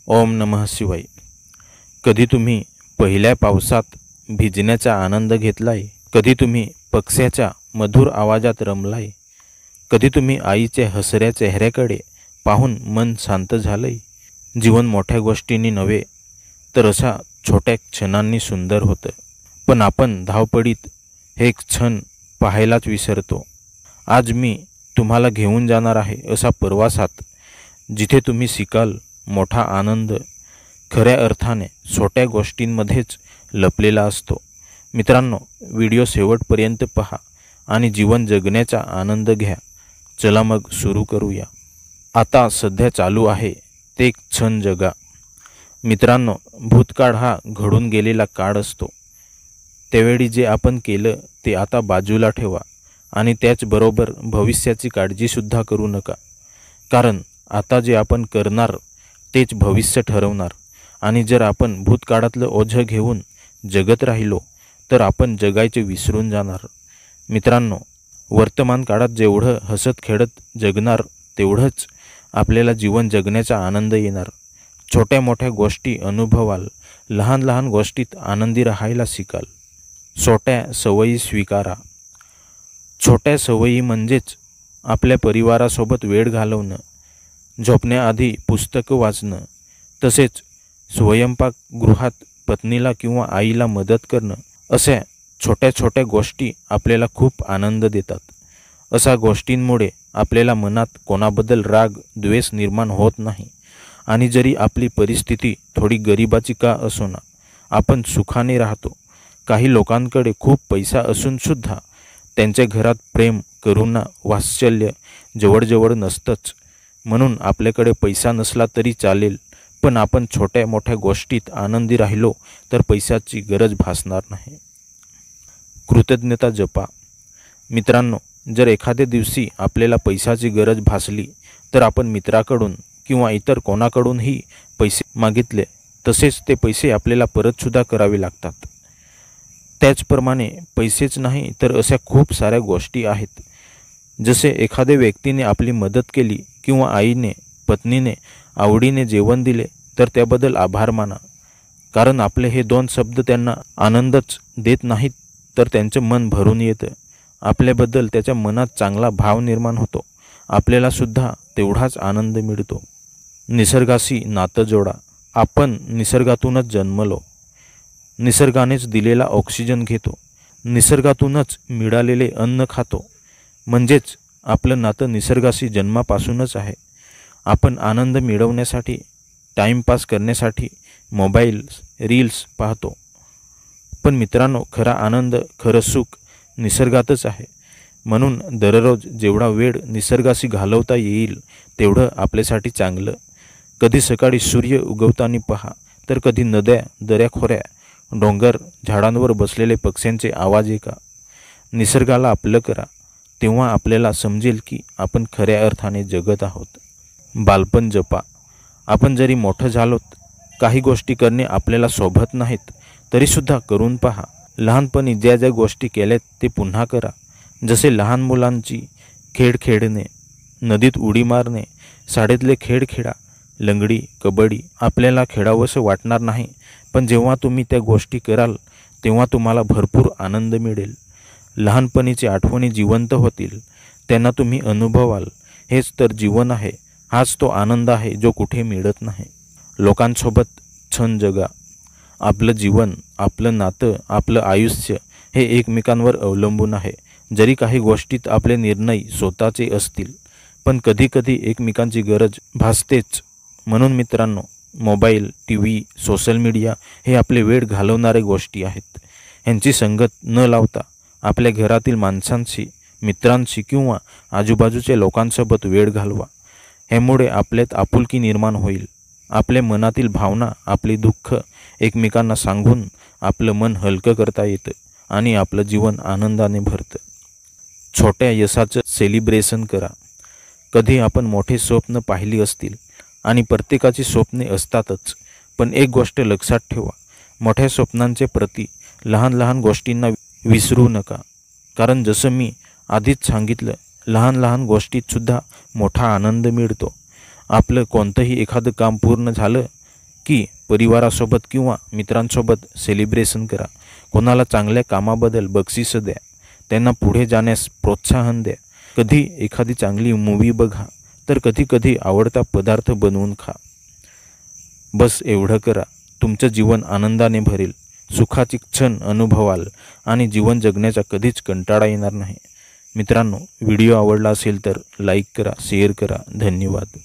ओम नमः शिवाय। कधी तुम्ही पहिल्या पावसात भिजण्याचा आनंद घेतलाय? कधी तुम्ही पक्ष्याच्या मधुर आवाजात रमलाय? कधी तुम्ही आईच्या हसऱ्या चेहऱ्याकडे पाहून मन शांत झालंय? जीवन मोठ्या गोष्टींनी नव्हे तर अशा छोट्या क्षणांनी सुंदर होतं, पण आपण धावपळीत हे क्षण पाहायलाच विसरतो। आज मी तुम्हाला घेऊन जाणार आहे अशा प्रवासात, जिथे तुम्ही शिकाल मोठा आनंद खऱ्या अर्थाने छोट्या गोष्टींमध्येच लपलेला असतो। मित्रांनो, व्हिडिओ शेवटपर्यंत पहा आणि जीवन जगण्याचा आनंद घ्या। चला मग सुरू करूया। आता सध्या चालू आहे ते क्षण जगा। मित्रांनो, भूतकाळ हा घडून गेलेला काळ असतो। त्यावेळी जे आपण केलं ते आता बाजूला ठेवा आणि त्याचबरोबर भविष्याची काळजीसुद्धा करू नका, कारण आता जे आपण करणार तेच भविष्य ठरवणार। आणि जर आपण भूतकाळातलं ओझं घेऊन जगत राहिलो तर आपण जगायचे विसरून जाणार। मित्रांनो, वर्तमान काळात जेवढं हसत खेळत जगणार तेवढंच आपल्याला जीवन जगण्याचा आनंद येणार। छोट्या मोठ्या गोष्टी अनुभवाल, लहान लहान गोष्टीत आनंदी राहायला शिकाल। छोट्या सवयी स्वीकारा। छोट्या सवयी म्हणजेच आपल्या परिवारासोबत वेळ घालवणं, झोपण्याआधी पुस्तकं वाचणं, तसेच स्वयंपाकगृहात पत्नीला किंवा आईला मदत करणं। अशा छोट्या छोट्या गोष्टी आपल्याला खूप आनंद देतात। अशा गोष्टींमुळे आपल्याला मनात कोणाबद्दल राग द्वेष निर्माण होत नाही, आणि जरी आपली परिस्थिती थोडी गरिबाची का असोना, आपण सुखाने राहतो। काही लोकांकडे खूप पैसा असूनसुद्धा त्यांच्या घरात प्रेम, करुणा, वात्सल्य जवळजवळ नसतंच। म्हणून आपल्याकडे पैसा नसला तरी चालेल, पण आपण छोट्या मोठ्या गोष्टीत आनंदी राहिलो तर पैशाची गरज भासणार नाही। कृतज्ञता जपा। मित्रांनो, जर एखाद्या दिवशी आपल्याला पैशाची गरज भासली तर आपण मित्राकडून किंवा इतर कोणाकडूनही पैसे मागितले, तसेच ते पैसे आपल्याला परतसुद्धा करावे लागतात। त्याचप्रमाणे पैसेच नाही तर अशा खूप साऱ्या गोष्टी आहेत। जसे एखाद्या व्यक्तीने आपली मदत केली किंवा आईने, पत्नीने आवडीने जेवण दिले तर त्याबद्दल आभार माना, कारण आपले हे दोन शब्द त्यांना आनंदच देत नाहीत तर त्यांचं मन भरून येतं। आपल्याबद्दल त्याच्या मनात चांगला भाव निर्माण होतो, आपल्याला सुद्धा तेवढाच आनंद मिळतो। निसर्गाशी नातं जोडा। आपण निसर्गातूनच जन्मलो, निसर्गानेच दिलेला ऑक्सिजन घेतो, निसर्गातूनच मिळालेले अन्न खातो, म्हणजेच आपलं नातं निसर्गाशी जन्मापासूनच आहे। आपण आनंद मिळवण्यासाठी, टाईमपास करण्यासाठी मोबाईल्स, रील्स पाहतो, पण मित्रांनो, खरा आनंद, खरं सुख निसर्गातच आहे। म्हणून दररोज जेवढा वेळ निसर्गाशी घालवता येईल तेवढं आपल्यासाठी चांगलं। कधी सकाळी सूर्य उगवताना पहा, तर कधी नद्या, दऱ्याखोऱ्या, डोंगर, झाडांवर बसलेले पक्ष्यांचे आवाज ऐका। निसर्गाला आपलं करा, तेव्हा आपल्याला समजेल की आपण खऱ्या अर्थाने जगत आहोत। बालपण जपा। आपण जरी मोठं झालोत, काही गोष्टी करणे आपल्याला शोभत नाहीत तरीसुद्धा करून पहा। लहानपणी ज्या ज्या गोष्टी केल्यात ते पुन्हा करा। जसे लहान मुलांची खेळ खेळणे, नदीत उडी मारणे, शाळेतले खेळ खेळा, लंगडी, कबड्डी आपल्याला खेळावंसं वाटणार नाही, पण जेव्हा तुम्ही त्या गोष्टी कराल तेव्हा तुम्हाला भरपूर आनंद मिळेल। लहानपणीची आठवणी जिवंत होतील, त्यांना तुम्ही अनुभवाल। हेच तर जीवन आहे, हाच तो आनंद आहे जो कुठे मिळत नाही। लोकांसोबत क्षण जगा। आपलं जीवन, आपलं नातं, आपलं आयुष्य हे एकमेकांवर अवलंबून आहे। जरी काही गोष्टीत आपले निर्णय स्वतःचे असतील, पण कधीकधी एकमेकांची गरज भासतेच। म्हणून मित्रांनो, मोबाईल, टीव्ही, सोशल मीडिया हे आपले वेळ घालवणारे गोष्टी आहेत। ह्यांची संगत न लावता आपल्या घरातील माणसांशी, मित्रांशी किंवा आजूबाजूच्या लोकांसोबत वेळ घालवा। ह्यामुळे आपल्यात आपुलकी निर्माण होईल। आपल्या मनातील भावना, आपली दुःख एकमेकांना सांगून आपलं मन हलकं करता येतं आणि आपलं जीवन आनंदाने भरतं। छोट्या यशाचं सेलिब्रेशन करा। कधी आपण मोठे स्वप्न पाहिली असतील, आणि प्रत्येकाची स्वप्ने असतातच, पण एक गोष्ट लक्षात ठेवा, मोठ्या स्वप्नांचे प्रती लहान लहान गोष्टींना विसरू नका। कारण जसं मी आधीच सांगितलं, लहान लहान गोष्टीतसुद्धा मोठा आनंद मिळतो। आपलं कोणतंही एखादं काम पूर्ण झालं की परिवारासोबत किंवा मित्रांसोबत सेलिब्रेशन करा. कोणाला चांगल्या कामाबद्दल बक्षीस द्या. त्यांना पुढे जाण्यास प्रोत्साहन द्या. कधी एखादी चांगली मूवी बघा, तर कधी कधी आवडता पदार्थ बनवून खा. बस एवढं करा. तुमचं जीवन आनंदाने भरेल, सुखाची क्षण अनुभवाल आणि जीवन जगण्याचा कधीच कंटाळा येणार नाही. मित्रांनो, व्हिडिओ आवडला असेल तर लाईक करा, शेअर करा. धन्यवाद.